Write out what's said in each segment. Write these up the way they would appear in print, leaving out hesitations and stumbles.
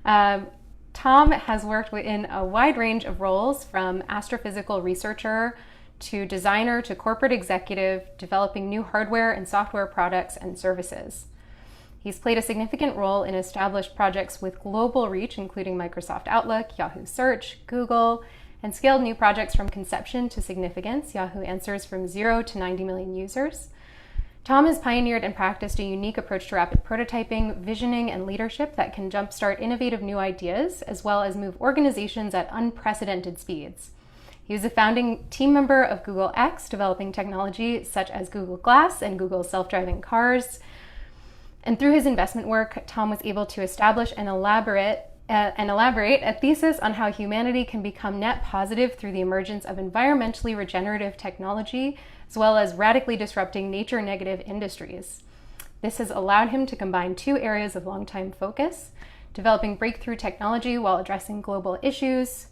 Um, Tom has worked in a wide range of roles from astrophysical researcher to designer to corporate executive, developing new hardware and software products and services. He's played a significant role in established projects with global reach, including Microsoft Outlook, Yahoo Search, Google, and scaled new projects from conception to significance. Yahoo Answers from 0 to 90 million users. Tom has pioneered and practiced a unique approach to rapid prototyping, visioning, and leadership that can jumpstart innovative new ideas, as well as move organizations at unprecedented speeds. He was a founding team member of Google X, developing technology such as Google Glass and Google's self-driving cars. And through his investment work, Tom was able to establish and elaborate a thesis on how humanity can become net positive through the emergence of environmentally regenerative technology, as well as radically disrupting nature-negative industries. This has allowed him to combine two areas of long-time focus, developing breakthrough technology while addressing global issues.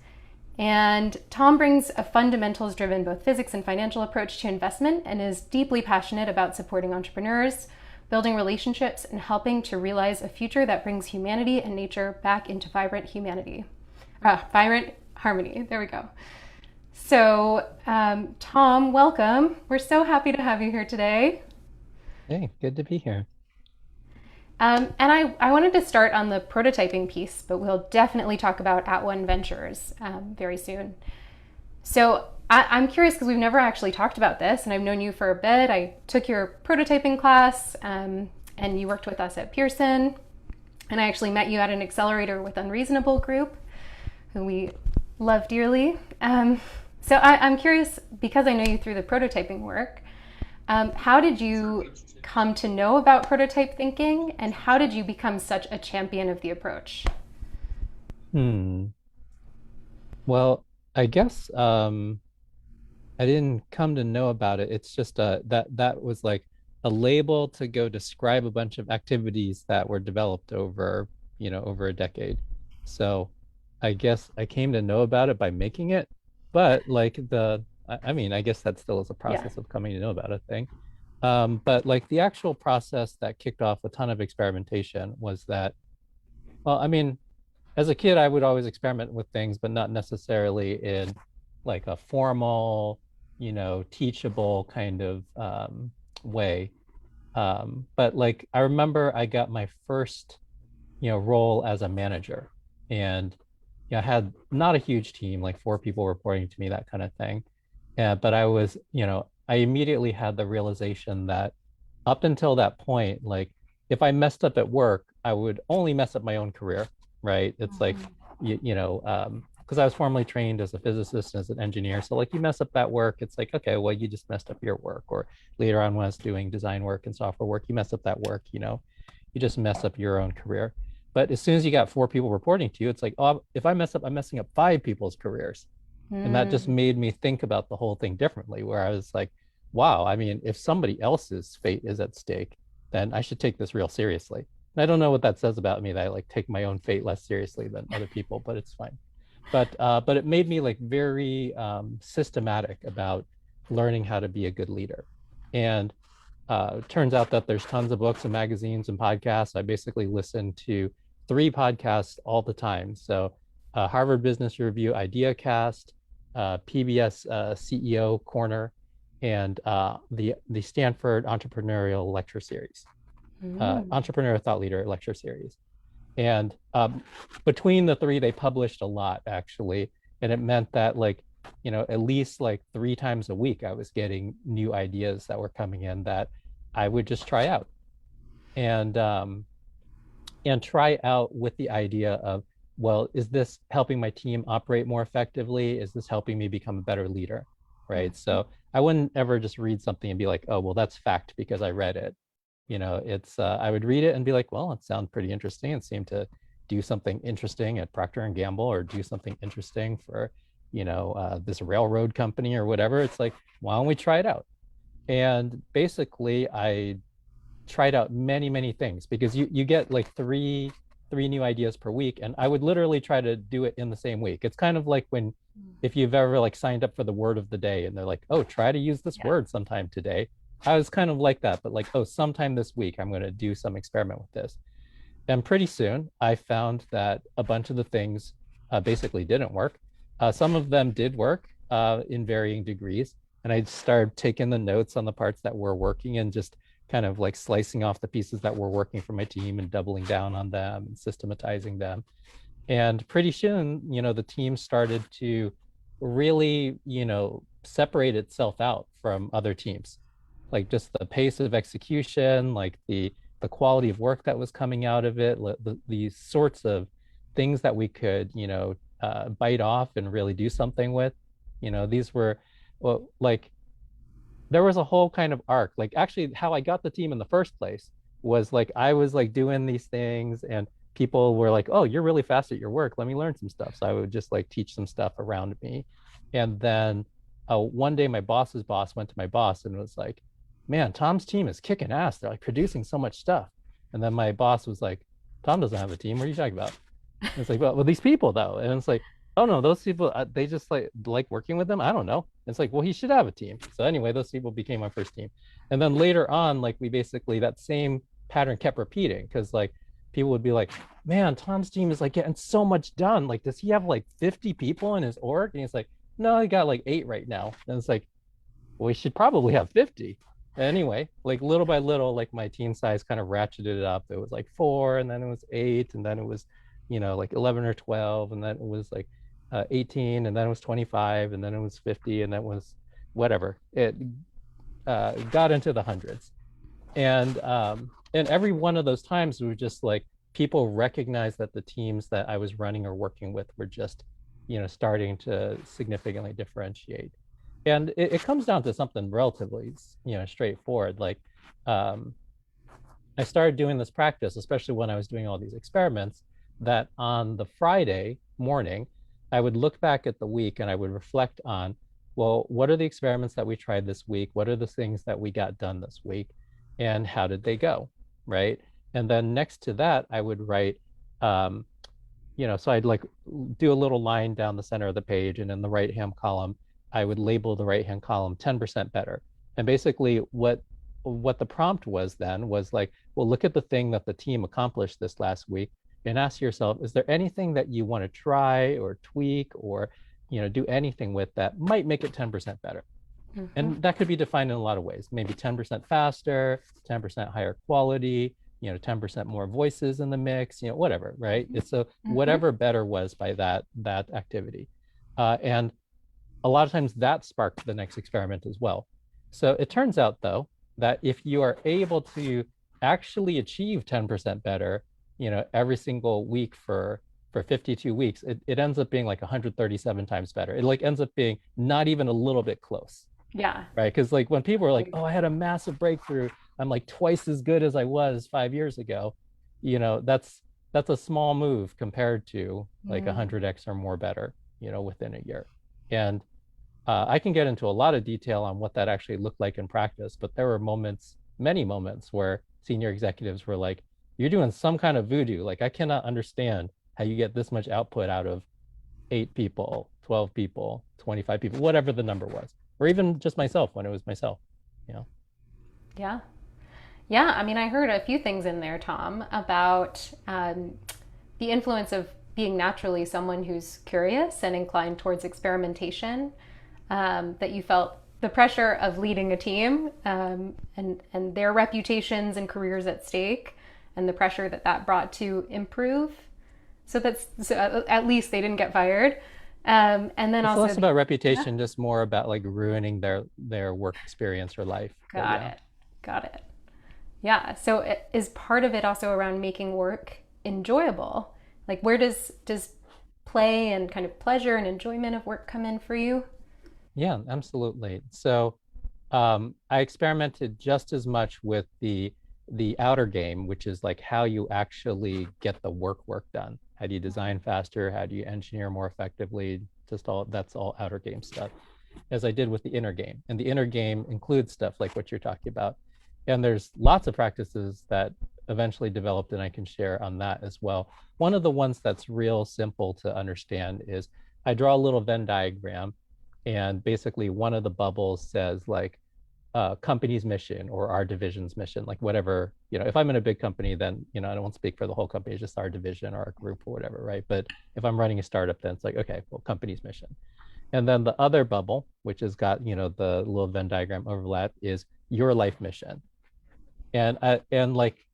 And Tom brings a fundamentals-driven both physics and financial approach to investment and is deeply passionate about supporting entrepreneurs, building relationships, and helping to realize a future that brings humanity and nature back into vibrant harmony. There we go. So, Tom, welcome. We're so happy to have you here today. Hey, good to be here. And I wanted to start on the prototyping piece, but we'll definitely talk about At One Ventures very soon. So I'm curious because we've never actually talked about this, and I've known you for a bit. I took your prototyping class, and you worked with us at Pearson, and I actually met you at an accelerator with Unreasonable Group, who we love dearly. So I'm curious, because I know you through the prototyping work, how did you come to know about prototype thinking, and how did you become such a champion of the approach? Hmm. Well, I guess I didn't come to know about it. It's just that was like a label to go describe a bunch of activities that were developed over a decade. So I guess I came to know about it by making it, but like I mean, I guess that still is a Yeah. process of coming to know about a thing. But like the actual process that kicked off a ton of experimentation was that, well, I mean, as a kid, I would always experiment with things, but not necessarily in like a formal, teachable kind of way. But like I remember I got my first, role as a manager, and I had not a huge team, like four people reporting to me, that kind of thing. Yeah, but I immediately had the realization that up until that point, like if I messed up at work, I would only mess up my own career, right? It's like, because I was formally trained as a physicist and as an engineer. So like you mess up that work, it's like, okay, well, you just messed up your work. Or later on when I was doing design work and software work, you mess up that work, you just mess up your own career. But as soon as you got four people reporting to you, it's like, oh, if I mess up, I'm messing up five people's careers. And that just Mm, made me think about the whole thing differently, where I was like, wow, I mean, if somebody else's fate is at stake, then I should take this real seriously. And I don't know what that says about me, that I like take my own fate less seriously than other people, but it's fine. But it made me like very systematic about learning how to be a good leader. And it turns out that there's tons of books and magazines and podcasts. I basically listen to three podcasts all the time. So Harvard Business Review IdeaCast, PBS CEO Corner, and the Stanford Entrepreneurial Lecture Series, mm, Entrepreneur Thought Leader Lecture Series. And between the three, they published a lot actually, and it meant that like at least like three times a week, I was getting new ideas that were coming in that I would just try out and um, and try out with the idea of, well, is this helping my team operate more effectively? Is this helping me become a better leader? Right. So I wouldn't ever just read something and be like, oh, well, that's fact because I read it. It's I would read it and be like, well, it sounds pretty interesting. It seemed to do something interesting at Procter and Gamble, or do something interesting for, this railroad company or whatever. It's like, why don't we try it out? And basically, I tried out many, many things because you get like three new ideas per week, and I would literally try to do it in the same week. It's kind of like when if you've ever like signed up for the word of the day and they're like, oh, try to use this yeah. word sometime today. I was kind of like that, but like, oh, sometime this week I'm going to do some experiment with this. And pretty soon I found that a bunch of the things basically didn't work. Some of them did work in varying degrees. And I started taking the notes on the parts that were working and just kind of like slicing off the pieces that were working for my team and doubling down on them and systematizing them. And pretty soon, the team started to really, separate itself out from other teams. Like just the pace of execution, like the quality of work that was coming out of it, these sorts of things that we could, bite off and really do something with. These were, well, like there was a whole kind of arc. Like actually how I got the team in the first place was like I was like doing these things and people were like, "Oh, you're really fast at your work. Let me learn some stuff." So I would just like teach some stuff around me. And then one day my boss's boss went to my boss and was like, "Man, Tom's team is kicking ass. They're like producing so much stuff." And then my boss was like, "Tom doesn't have a team. What are you talking about?" And it's like, well, these people though. And it's like, "Oh no, those people, they just like working with them. I don't know." It's like, well, he should have a team. So anyway, those people became my first team. And then later on, like we basically that same pattern kept repeating because like people would be like, "Man, Tom's team is like getting so much done. Like, does he have like 50 people in his org?" And he's like, "No, he got like 8 right now." And it's like, well, we should probably have 50. Anyway, like little by little, like my team size kind of ratcheted it up. It was like 4, and then it was 8, and then it was, like 11 or 12, and then it was like 18, and then it was 25, and then it was 50, and that was whatever. It got into the hundreds. And every one of those times we were just like people recognized that the teams that I was running or working with were just starting to significantly differentiate. And it comes down to something relatively straightforward. Like um, I started doing this practice, especially when I was doing all these experiments, that on the Friday morning I would look back at the week and I would reflect on, well, what are the experiments that we tried this week? What are the things that we got done this week? And how did they go? Right. And then next to that, I would write, so I'd like do a little line down the center of the page, and in the right hand column, I would label the right hand column 10% better. And basically, what the prompt was then was like, well, look at the thing that the team accomplished this last week, and ask yourself, is there anything that you want to try or tweak or do anything with that might make it 10% better? Mm-hmm. And that could be defined in a lot of ways. Maybe 10% faster, 10% higher quality, 10% more voices in the mix, whatever, right? It's so whatever better was by that activity. And a lot of times that sparked the next experiment as well. So it turns out though, that if you are able to actually achieve 10% better, every single week for 52 weeks, it ends up being like 137 times better. It like ends up being not even a little bit close. Yeah. Right. Because like when people are like, "Oh, I had a massive breakthrough. I'm like twice as good as I was 5 years ago," that's a small move compared to like 100x or more better, within a year. And I can get into a lot of detail on what that actually looked like in practice, but there were moments, many moments, where senior executives were like, "You're doing some kind of voodoo. Like, I cannot understand how you get this much output out of 8 people, 12 people, 25 people, whatever the number was." Or even just myself when it was myself, Yeah. Yeah. I mean, I heard a few things in there, Tom, about the influence of being naturally someone who's curious and inclined towards experimentation, that you felt the pressure of leading a team and their reputations and careers at stake, and the pressure that brought to improve. So at least they didn't get fired. And then it's also less about reputation, just more about like ruining their work experience or life. Got it. Yeah. So is part of it also around making work enjoyable? Like, where does play and kind of pleasure and enjoyment of work come in for you? Yeah, absolutely. So I experimented just as much with the outer game, which is like how you actually get the work done. How do you design faster? How do you engineer more effectively? That's all outer game stuff, as I did with the inner game. And the inner game includes stuff like what you're talking about. And there's lots of practices that eventually developed, and I can share on that as well. One of the ones that's real simple to understand is I draw a little Venn diagram, and basically one of the bubbles says like, company's mission or our division's mission, like whatever, if I'm in a big company, then, I don't speak for the whole company, it's just our division or our group or whatever, right? But if I'm running a startup, then it's like, okay, well, company's mission. And then the other bubble, which has got, the little Venn diagram overlap, is your life mission. And like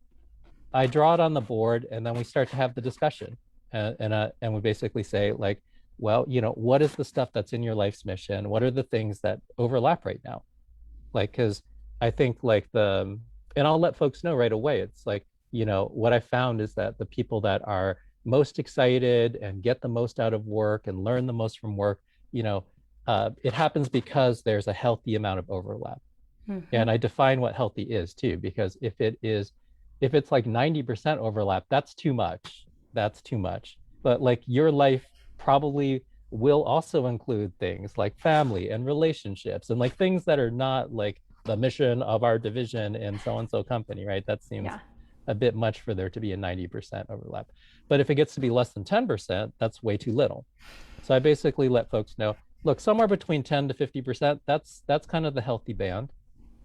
I draw it on the board, and then we start to have the discussion, and we basically say like, well, what is the stuff that's in your life's mission? What are the things that overlap right now? Like, because I think like and I'll let folks know right away. It's like, what I found is that the people that are most excited and get the most out of work and learn the most from work, it happens because there's a healthy amount of overlap. Mm-hmm. And I define what healthy is too, because if it's like 90% overlap, that's too much. That's too much. But like your life probably will also include things like family and relationships and like things that are not like the mission of our division in so-and-so company, right? That seems a bit much for there to be a 90% overlap. But if it gets to be less than 10%, that's way too little. So I basically let folks know, look, somewhere between 10 to 50%, that's kind of the healthy band.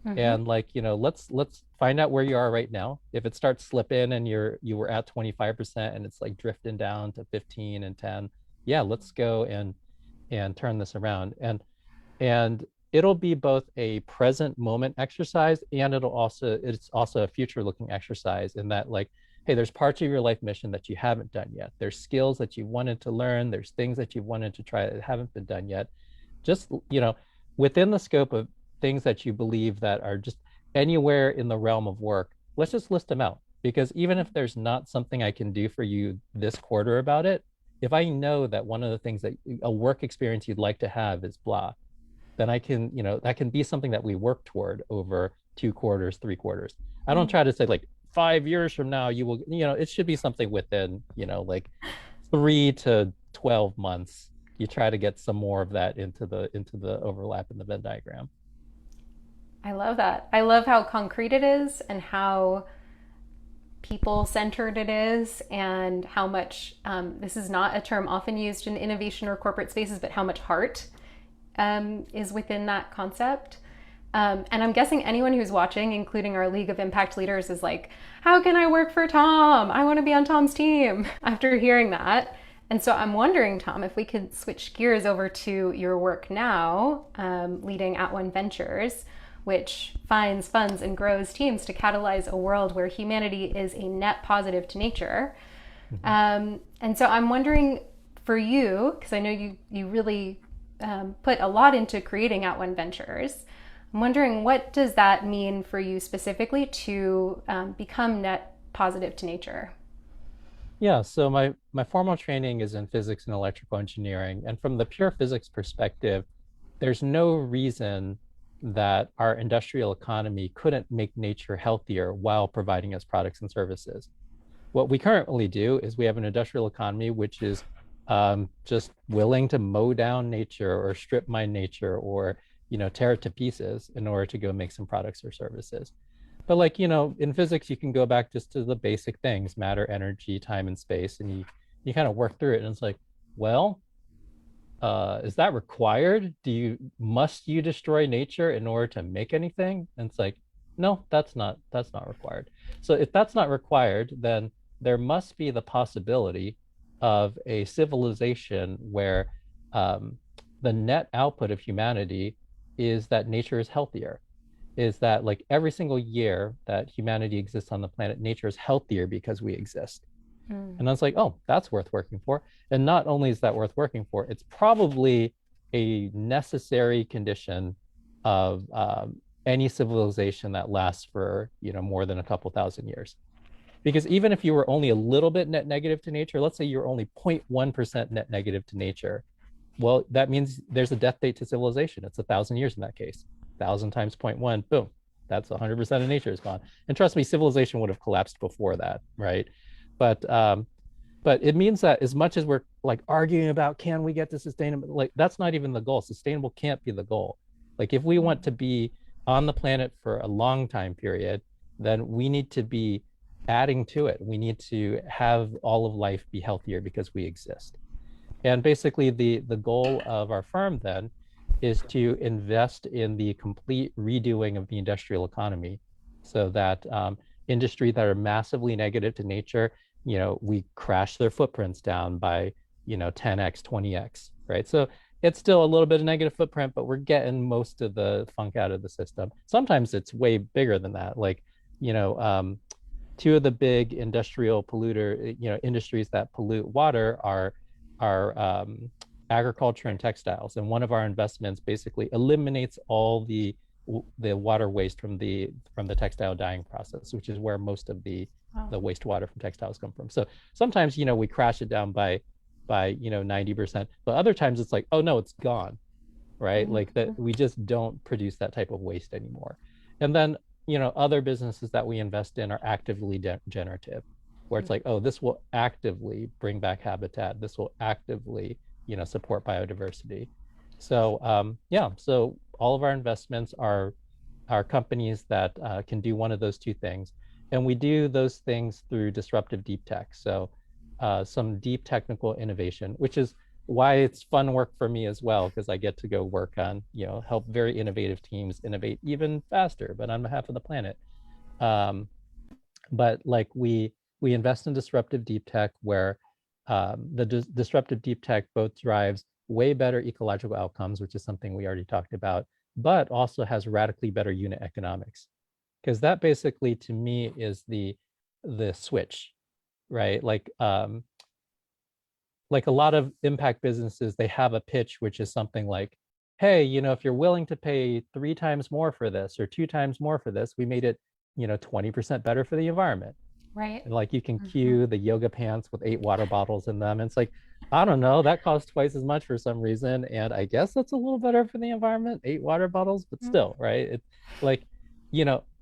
Mm-hmm. And like, let's find out where you are right now. If it starts slipping and you were at 25% and it's like drifting down to 15 and 10, yeah, let's go and turn this around. And it'll be both a present moment exercise, and it's also a future looking exercise in that like, hey, there's parts of your life mission that you haven't done yet. There's skills that you wanted to learn. There's things that you wanted to try that haven't been done yet. Just, within the scope of things that you believe that are just anywhere in the realm of work, let's just list them out. Because even if there's not something I can do for you this quarter about it, if I know that one of the things that a work experience you'd like to have is blah, then I can, that can be something that we work toward over 2 quarters, 3 quarters. I don't try to say like 5 years from now, you will, it should be something within, like 3 to 12 months. You try to get some more of that into the overlap in the Venn diagram. I love that. I love how concrete it is and how people-centered it is, and how much, this is not a term often used in innovation or corporate spaces, but how much heart is within that concept. And I'm guessing anyone who's watching, including our League of Impact Leaders, is like, how can I work for Tom? I want to be on Tom's team after hearing that. And so I'm wondering, Tom, if we could switch gears over to your work now, leading At One Ventures, which finds, funds, and grows teams to catalyze a world where humanity is a net positive to nature. Mm-hmm. And so I'm wondering for you, because I know you really put a lot into creating At One Ventures. I'm wondering, what does that mean for you specifically to become net positive to nature? Yeah, so my formal training is in physics and electrical engineering. And from the pure physics perspective, there's no reason that our industrial economy couldn't make nature healthier while providing us products and services. What we currently do is we have an industrial economy which is just willing to mow down nature or strip mine nature or tear it to pieces in order to go make some products or services. But like, in physics, you can go back just to the basic things, matter, energy, time, and space, and you kind of work through it. And it's like, well, is that required? Must you destroy nature in order to make anything? And it's like, no, that's not required. So if that's not required, then there must be the possibility of a civilization where the net output of humanity is that nature is healthier, is that like every single year that humanity exists on the planet, nature is healthier because we exist. And I was like, oh, that's worth working for. And not only is that worth working for, it's probably a necessary condition of any civilization that lasts for more than a couple thousand years. Because even if you were only a little bit net negative to nature, let's say you're only 0.1% net negative to nature, well, that means there's a death date to civilization. It's 1,000 years in that case. 1,000 times 0.1, boom, that's 100% of nature is gone. And trust me, civilization would have collapsed before that, right? But it means that as much as we're like arguing about can we get to sustainable, like that's not even the goal. Sustainable can't be the goal. Like if we want to be on the planet for a long time period, then we need to be adding to it. We need to have all of life be healthier because we exist. And basically the goal of our firm then is to invest in the complete redoing of the industrial economy so that industries that are massively negative to nature, we crash their footprints down by, 10x, 20x, right? So it's still a little bit of negative footprint, but we're getting most of the funk out of the system. Sometimes it's way bigger than that. Like, you know, two of the big industrial polluter, industries that pollute water are agriculture and textiles. And one of our investments basically eliminates all the water waste from the textile dyeing process, which is where most of the Wow. wastewater from textiles come from. So sometimes, we crash it down by 90%, but other times it's like, oh no, it's gone, right? Like that Mhm. we just don't produce that type of waste anymore. And then, other businesses that we invest in are actively generative, where it's like, oh, this will actively bring back habitat. This will actively, support biodiversity. So yeah, so all of our investments are companies that can do one of those two things. And we do those things through disruptive deep tech. So some deep technical innovation, which is why it's fun work for me as well, because I get to go work on, help very innovative teams innovate even faster, but on behalf of the planet. Um, but like we invest in disruptive deep tech where the disruptive deep tech both drives way better ecological outcomes, which is something we already talked about, but also has radically better unit economics. Because that basically to me is the switch, right? Like a lot of impact businesses, they have a pitch which is something like, hey, if you're willing to pay 3 times more for this or 2 times more for this, we made it, 20% better for the environment. Right. And like you can Mhm. queue the yoga pants with 8 water bottles in them. And it's like, I don't know, that costs twice as much for some reason. And I guess that's a little better for the environment, 8 water bottles, but Mhm. still, right? It's like,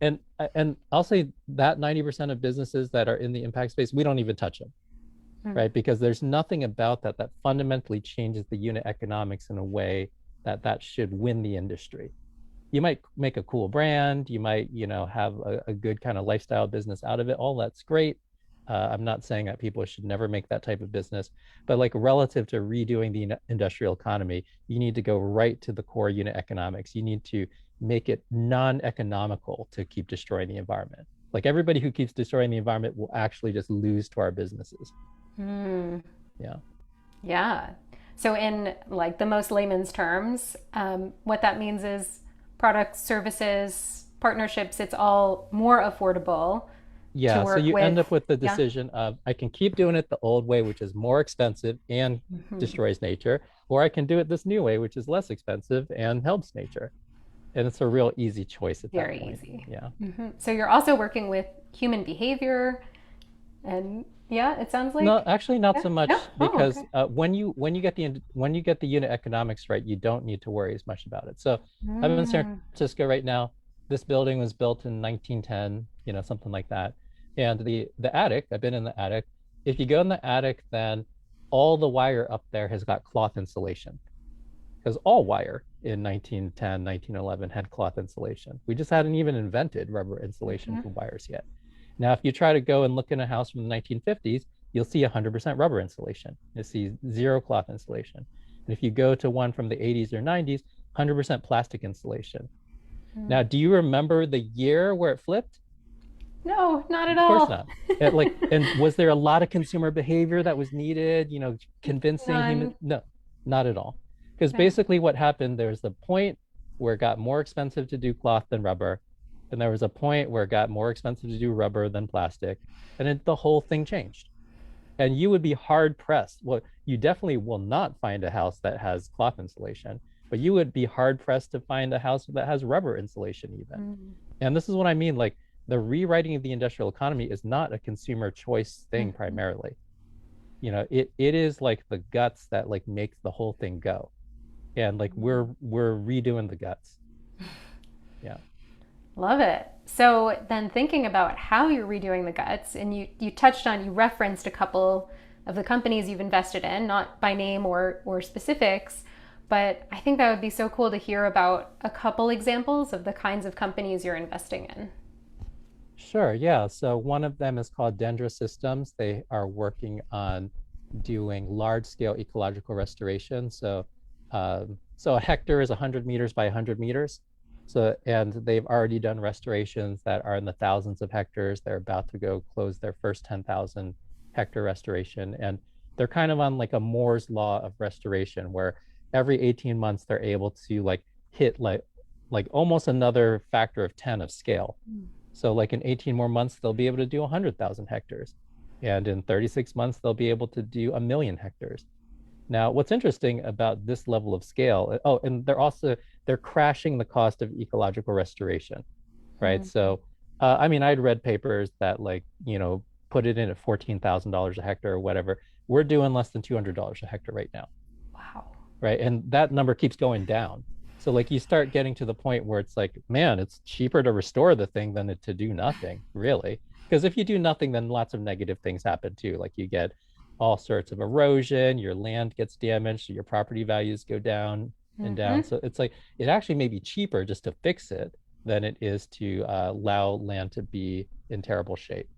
and I'll say that 90% of businesses that are in the impact space, we don't even touch them, Mhm. right? Because there's nothing about that fundamentally changes the unit economics in a way that should win the industry. You might make a cool brand, you might, have a good kind of lifestyle business out of it. All that's great. I'm not saying that people should never make that type of business, but like relative to redoing the industrial economy, you need to go right to the core unit economics. You need to make it non-economical to keep destroying the environment. Like everybody who keeps destroying the environment will actually just lose to our businesses. Mm. Yeah. Yeah. So, in like the most layman's terms, what that means is products, services, partnerships, it's all more affordable to Yeah, so work you end with. up with the Yeah. decision of I can keep doing it the old way, which is more expensive and Hmm. destroys nature, or I can do it this new way, which is less expensive and helps nature. And it's a real easy choice at that Very point. easy. Yeah. So, you're also working with human behavior, and yeah, it sounds No, like. actually not Yeah. so No. much Oh, because okay. when you get the unit economics right, you don't need to worry as much about it. So I'm in San Mm. Francisco right now. This building was built in 1910, something like that. And the attic, I've been in the attic. If you go in the attic, then all the wire up there has got cloth insulation because all wire in 1910, 1911 had cloth insulation. We just hadn't even invented rubber insulation Hmm. for wires yet. Now, if you try to go and look in a house from the 1950s, you'll see 100% rubber insulation. You'll see zero cloth insulation. And if you go to one from the 80s or 90s, 100% plastic insulation. Now, do you remember the year where it flipped? No, not at Of course all. not. And was there a lot of consumer behavior that was needed, convincing human? None. No, not at all. Because No. basically what happened, there was the point where it got more expensive to do cloth than rubber. And there was a point where it got more expensive to do rubber than plastic. And the whole thing changed. And you would be hard pressed. Well, you definitely will not find a house that has cloth insulation, but you would be hard pressed to find a house that has rubber insulation even. Mm. And this is what I mean. Like the rewriting of the industrial economy is not a consumer choice thing Mhm. primarily. It is like the guts that like makes the whole thing go. And like we're redoing the guts. Yeah. Love it. So then thinking about how you're redoing the guts, and you touched on, you referenced a couple of the companies you've invested in, not by name or specifics, but I think that would be so cool to hear about a couple examples of the kinds of companies you're investing in. Sure. Yeah. So one of them is called Dendra Systems. They are working on doing large scale ecological restoration. So So a hectare is 100 meters by 100 meters. So, and they've already done restorations that are in the thousands of hectares. They're about to go close their first 10,000 hectare restoration. And they're kind of on like a Moore's law of restoration, where every 18 months they're able to like hit like almost another factor of 10 of scale. So like in 18 more months, they'll be able to do 100,000 hectares. And in 36 months, they'll be able to do 1 million hectares. Now, what's interesting about this level of scale, oh, and they're crashing the cost of ecological restoration, right? Mm. So, I mean, I'd read papers that like, put it in at $14,000 a hectare or whatever. We're doing less than $200 a hectare right now, Wow. right? And that number keeps going down. So like you start getting to the point where it's like, man, it's cheaper to restore the thing than to do nothing, really. Because if you do nothing, then lots of negative things happen too. Like you get all sorts of erosion, your land gets damaged, so your property values go down and Mm-hmm. down. So it's like it actually may be cheaper just to fix it than it is to allow land to be in terrible shape.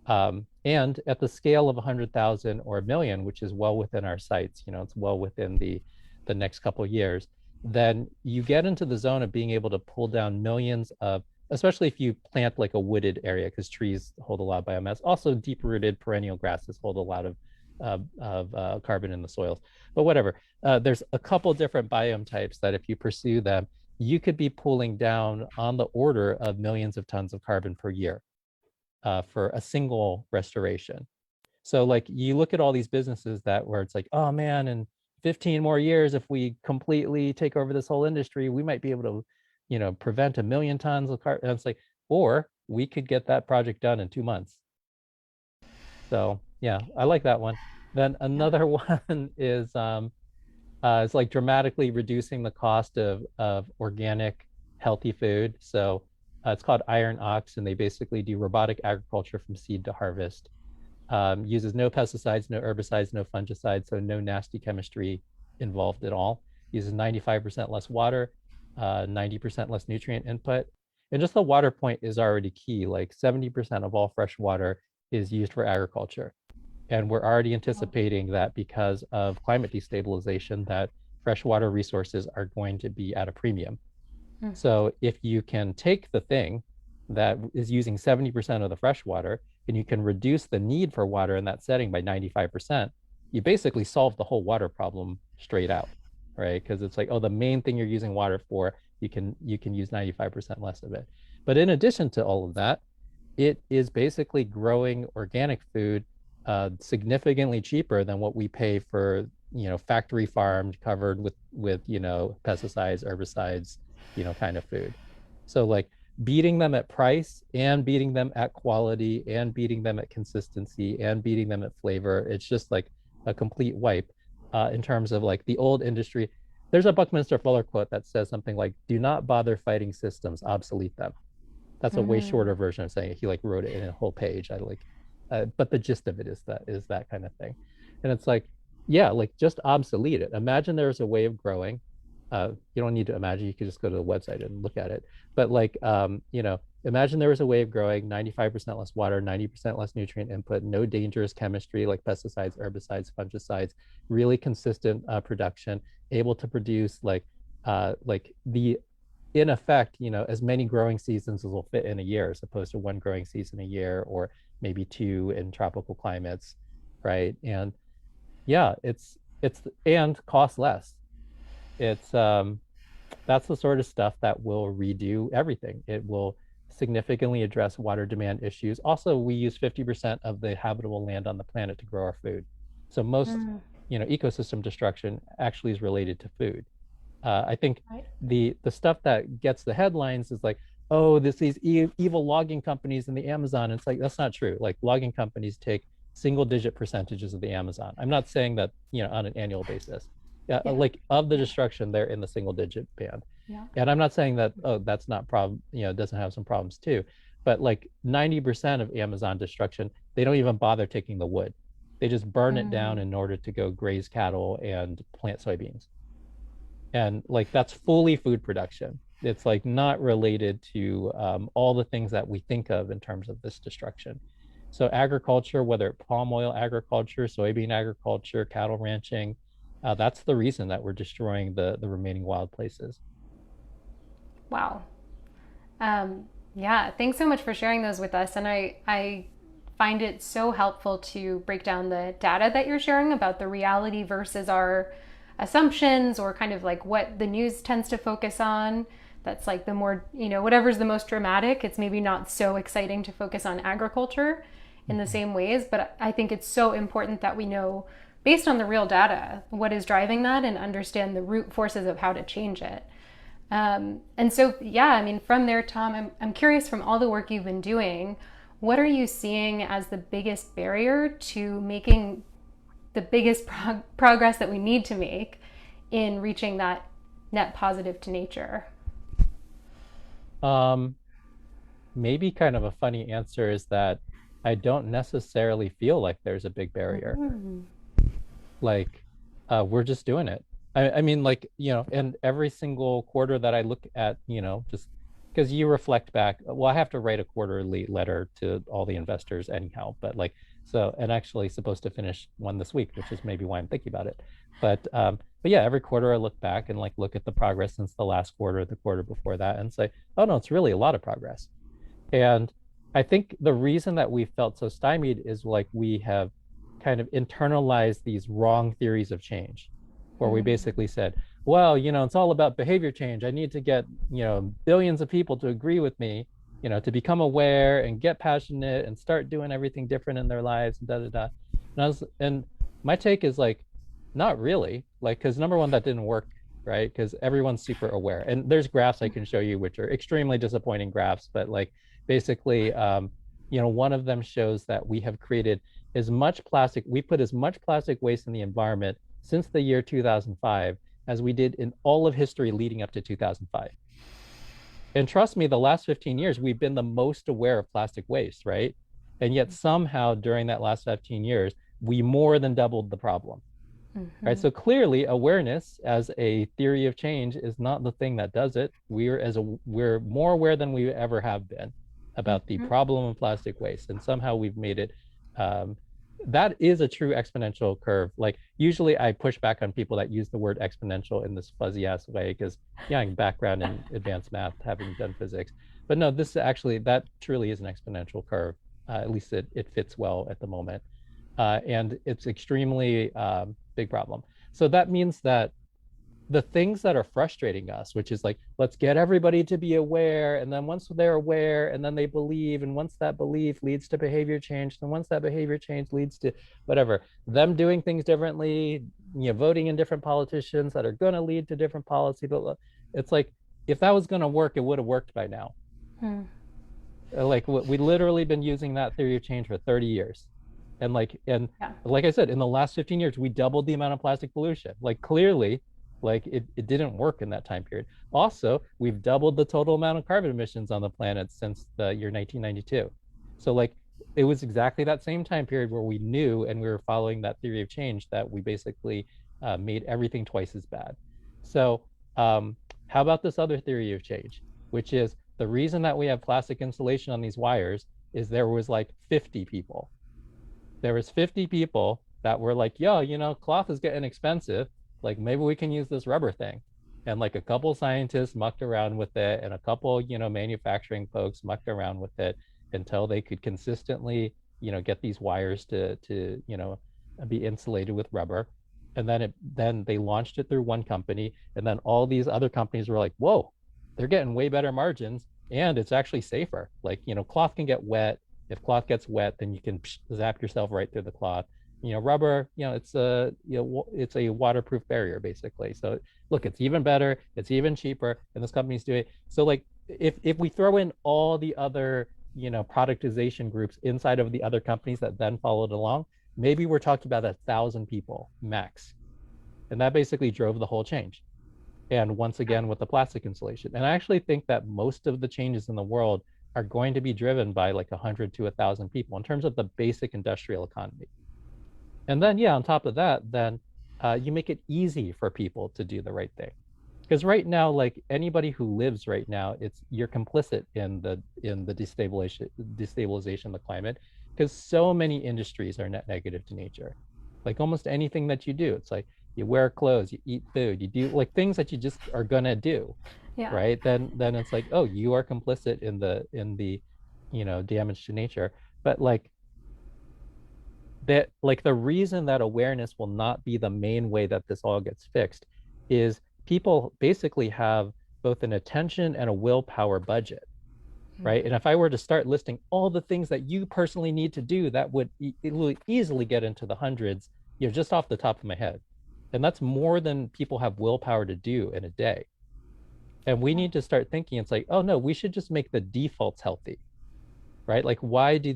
And at the scale of 100,000 or 1 million, which is well within our sights, it's well within the next couple of years, then you get into the zone of being able to pull down millions of, especially if you plant like a wooded area, because trees hold a lot of biomass. Also, deep-rooted perennial grasses hold a lot of carbon in the soils. But whatever, there's a couple different biome types that if you pursue them, you could be pulling down on the order of millions of tons of carbon per year for a single restoration. So like you look at all these businesses that where it's like, oh man, in 15 more years, if we completely take over this whole industry, we might be able to, prevent 1 million tons of carbon. And it's like, or we could get that project done in 2 months. So yeah, I like that one. Then Yeah. another one is like dramatically reducing the cost of organic healthy food. So it's called Iron Ox, and they basically do robotic agriculture from seed to harvest. Uses no pesticides, no herbicides, no fungicides, so no nasty chemistry involved at all. Uses 95% less water, 90% less nutrient input. And just the water point is already key. Like 70% of all fresh water is used for agriculture. And we're already Wow. anticipating that because of climate destabilization, that freshwater resources are going to be at a premium. Mm. So if you can take the thing that is using 70% of the fresh water and you can reduce the need for water in that setting by 95%, you basically solve the whole water problem straight out, right? Because it's like, oh, the main thing you're using water for, you can use 95% less of it. But in addition to all of that, it is basically growing organic food significantly cheaper than what we pay for, factory farmed, covered with pesticides, herbicides, kind of food. So like beating them at price and beating them at quality and beating them at consistency and beating them at flavor, it's just like a complete wipe in terms of like the old industry. There's a Buckminster Fuller quote that says something like, "Do not bother fighting systems, obsolete them." That's a way Mm. shorter version of saying it. He like wrote it in a whole page. But the gist of it is that kind of thing. And it's like, yeah, like just obsolete it. Imagine there's a way of growing. You don't need to imagine, you could just go to the website and look at it. But like, imagine there was a way of growing 95% less water, 90% less nutrient input, no dangerous chemistry like pesticides, herbicides, fungicides, really consistent production, able to produce like the in effect, as many growing seasons as will fit in a year, as opposed to one growing season a year, or maybe two in tropical climates, right? And yeah, it's and cost less. It's That's the sort of stuff that will redo everything. It will significantly address water demand issues. Also, we use 50% of the habitable land on the planet to grow our food. So most, Mm. ecosystem destruction actually is related to food. I think Right. the stuff that gets the headlines is like, oh, these evil logging companies in the Amazon. It's like that's not true. Like logging companies take single digit percentages of the Amazon. I'm not saying that on an annual basis. Yeah, Yeah. like of the Yeah. destruction, they're in the single digit band. Yeah. And I'm not saying that that's not problem. Doesn't have some problems too. But like 90% of Amazon destruction, they don't even bother taking the wood. They just burn it down Mm. in order to go graze cattle and plant soybeans, and like that's fully food production. It's like not related to all the things that we think of in terms of this destruction. So agriculture, whether palm oil agriculture, soybean agriculture, cattle ranching, That's the reason that we're destroying the remaining wild places. Wow. Um, yeah, thanks so much for sharing those with us. And I find it so helpful to break down the data that you're sharing about the reality versus our assumptions, or kind of like what the news tends to focus on. That's like the more, whatever's the most dramatic, it's maybe not so exciting to focus on agriculture in the Mhm. same ways. But I think it's so important that we know, based on the real data, what is driving that and understand the root forces of how to change it. And so, yeah, I mean, from there, Tom, I'm curious, from all the work you've been doing, what are you seeing as the biggest barrier to making the biggest progress that we need to make in reaching that net positive to nature? Um, Maybe kind of a funny answer is that I don't necessarily feel like there's a big barrier. Mm-hmm. Like, we're just doing it. I mean, like, and every single quarter that I look at, just because you reflect back, well, I have to write a quarterly letter to all the investors anyhow, but like, so, and actually supposed to finish one this week, which is maybe why I'm thinking about it. But yeah, every quarter I look back and like look at the progress since the last quarter, the quarter before that, and say, oh no, it's really a lot of progress. And I think the reason that we felt so stymied is like we have kind of internalized these wrong theories of change, where we basically said, well, it's all about behavior change. I need to get, billions of people to agree with me, to become aware and get passionate and start doing everything different in their lives, and da da da. And my take is like, not really, like, because number one, that didn't work, right? Because everyone's super aware. And there's graphs I can show you, which are extremely disappointing graphs, but like basically, one of them shows that we have created we put as much plastic waste in the environment since the year 2005 as we did in all of history leading up to 2005. And trust me, the last 15 years, we've been the most aware of plastic waste, right? And yet somehow during that last 15 years, we more than doubled the problem, right? Mm-hmm. So clearly, awareness as a theory of change is not the thing that does it. We're more aware than we ever have been about the Mm-hmm. problem of plastic waste, and somehow we've made it. Um, that is a true exponential curve. Like usually, I push back on people that use the word exponential in this fuzzy ass way because yeah, I have background in advanced math, having done physics. But no, this actually that truly is an exponential curve. At least it fits well at the moment, and it's extremely big problem. So that means that the things that are frustrating us, which is like, let's get everybody to be aware. And then once they're aware and then they believe, and once that belief leads to behavior change, then once that behavior change leads to whatever, them doing things differently, voting in different politicians that are going to lead to different policy. But it's like, if that was going to work, it would have worked by now. Mm-hmm. Like we literally been using that theory of change for 30 years. And Yeah. like I said, in the last 15 years, we doubled the amount of plastic pollution. Like clearly, like it didn't work in that time period. Also, we've doubled the total amount of carbon emissions on the planet since the year 1992. So like it was exactly that same time period where we knew and we were following that theory of change that we basically made everything twice as bad. So how about this other theory of change, which is the reason that we have plastic insulation on these wires is there was like 50 people. There was 50 people that were like, yo, cloth is getting expensive. Like maybe we can use this rubber thing. And like a couple scientists mucked around with it and a couple, manufacturing folks mucked around with it until they could consistently, get these wires to be insulated with rubber. And then they launched it through one company. And then all these other companies were like, whoa, they're getting way better margins and it's actually safer. Like, cloth can get wet. If cloth gets wet, then you can zap yourself right through the cloth. Rubber, it's a waterproof barrier basically. So look, it's even better, it's even cheaper, and this company's doing it. So like, if we throw in all the other, productization groups inside of the other companies that then followed along, maybe we're talking about 1,000 people max, and that basically drove the whole change. And once again with the plastic insulation, and I actually think that most of the changes in the world are going to be driven by like 100 to 1,000 people in terms of the basic industrial economy. And then, yeah, on top of that, then you make it easy for people to do the right thing. Because right now, like anybody who lives right now, you're complicit in the destabilization of the climate, because so many industries are net negative to nature. Like almost anything that you do, it's like you wear clothes, you eat food, you do like things that you just are gonna do, Yeah. right? Then it's like, oh, you are complicit in the damage to nature. But like that, like the reason that awareness will not be the main way that this all gets fixed is people basically have both an attention and a willpower budget, right? And if I were to start listing all the things that you personally need to do, that would it will easily get into the hundreds, just off the top of my head. And that's more than people have willpower to do in a day. And we need to start thinking it's like, oh no, we should just make the defaults healthy, right? Like, why do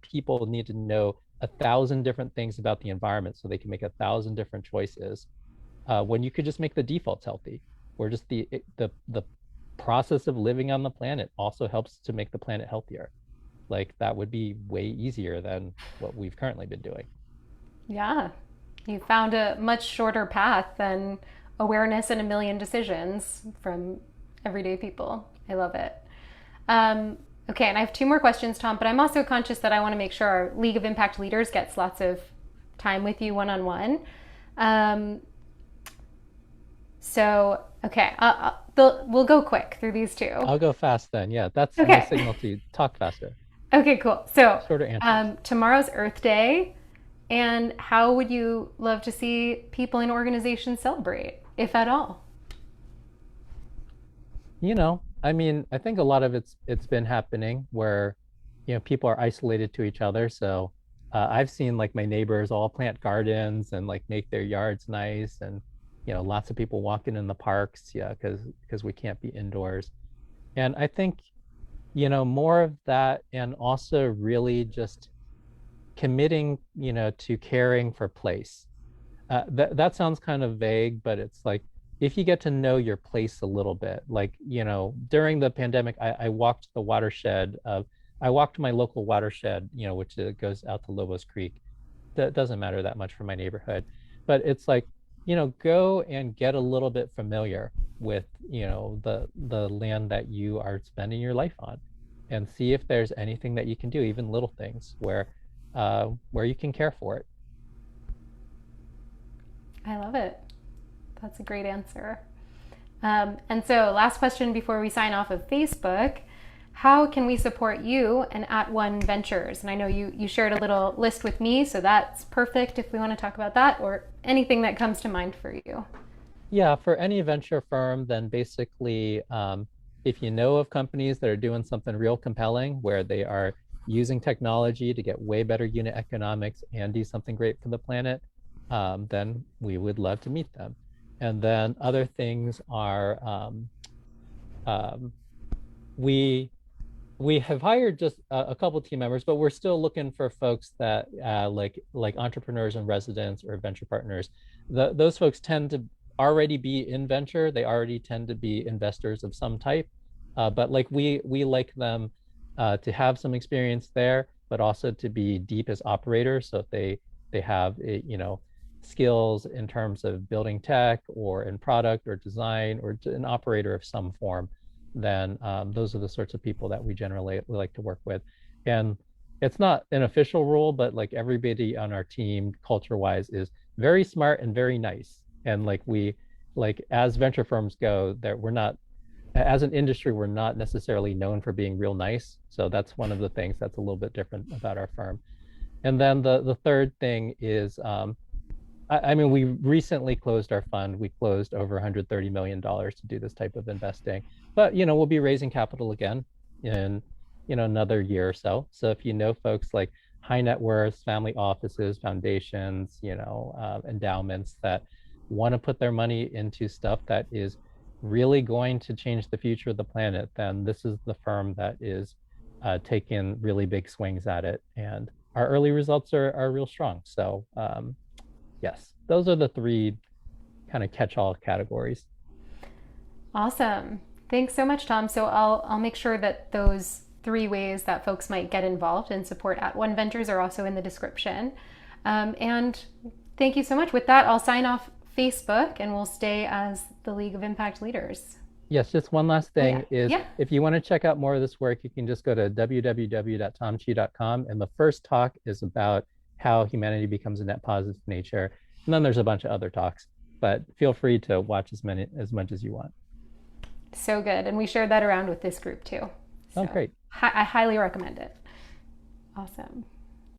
people need to know 1,000 different things about the environment so they can make 1,000 different choices when you could just make the defaults healthy? Where just the process of living on the planet also helps to make the planet healthier. Like that would be way easier than what we've currently been doing. Yeah. You found a much shorter path than awareness and a million decisions from everyday people. I love it. Um, okay, and I have two more questions, Tom, but I'm also conscious that I want to make sure our League of Impact Leaders gets lots of time with you one on one. So, okay, we'll go quick through these two. I'll go fast then. Yeah, that's my Okay. signal to you. Talk faster. Okay, cool. So, Shorter answers. tomorrow's Earth Day, and how would you love to see people in organizations celebrate, if at all? I mean, I think a lot of it's been happening where, people are isolated to each other. So I've seen like my neighbors all plant gardens and like make their yards nice, and lots of people walking in the parks, yeah, because we can't be indoors. And I think, more of that, and also really just committing, to caring for place. That sounds kind of vague, but it's like if you get to know your place a little bit, like, during the pandemic, I walked the watershed of, I walked my local watershed, which goes out to Lobos Creek. That doesn't matter that much for my neighborhood, but it's like, go and get a little bit familiar with, the land that you are spending your life on, and see if there's anything that you can do, even little things where you can care for it. I love it. That's a great answer. And so, last question before we sign off of Facebook. How can we support you and At One Ventures? And I know you shared a little list with me, so that's perfect if we want to talk about that or anything that comes to mind for you. Yeah, for any venture firm, then basically, if you know of companies that are doing something real compelling where they are using technology to get way better unit economics and do something great for the planet, then we would love to meet them. And then other things are um, we we have hired just a couple team members, but we're still looking for folks that like entrepreneurs and residents or venture partners. Those folks tend to already be in venture. They already tend to be investors of some type. But like we like them to have some experience there, but also to be deep as operators. So if they have skills in terms of building tech or in product or design or an operator of some form, then those are the sorts of people that we generally like to work with. And it's not an official rule, but like everybody on our team, culture wise, is very smart and very nice. And like as venture firms go, that we're not, as an industry, we're not necessarily known for being real nice. So that's one of the things that's a little bit different about our firm. And then the third thing is, I mean, we recently closed our fund. We closed over $130 million to do this type of investing. But, we'll be raising capital again in, another year or so. So if you know folks like high net worths, family offices, foundations, endowments that want to put their money into stuff that is really going to change the future of the planet, then this is the firm that is taking really big swings at it. And our early results are real strong. So, yes, those are the three kind of catch-all categories. Awesome. Thanks so much, Tom. So I'll make sure that those three ways that folks might get involved and support At One Ventures are also in the description. And thank you so much. With that, I'll sign off Facebook and we'll stay as the League of Impact Leaders. Yes, just one last Oh, yeah. thing is Yeah. if you want to check out more of this work, you can just go to www.tomchi.com. And the first talk is about how humanity becomes a net positive nature. And then there's a bunch of other talks, but feel free to watch as much as you want. So good. And we shared that around with this group too. Oh, So great. I highly recommend it. Awesome.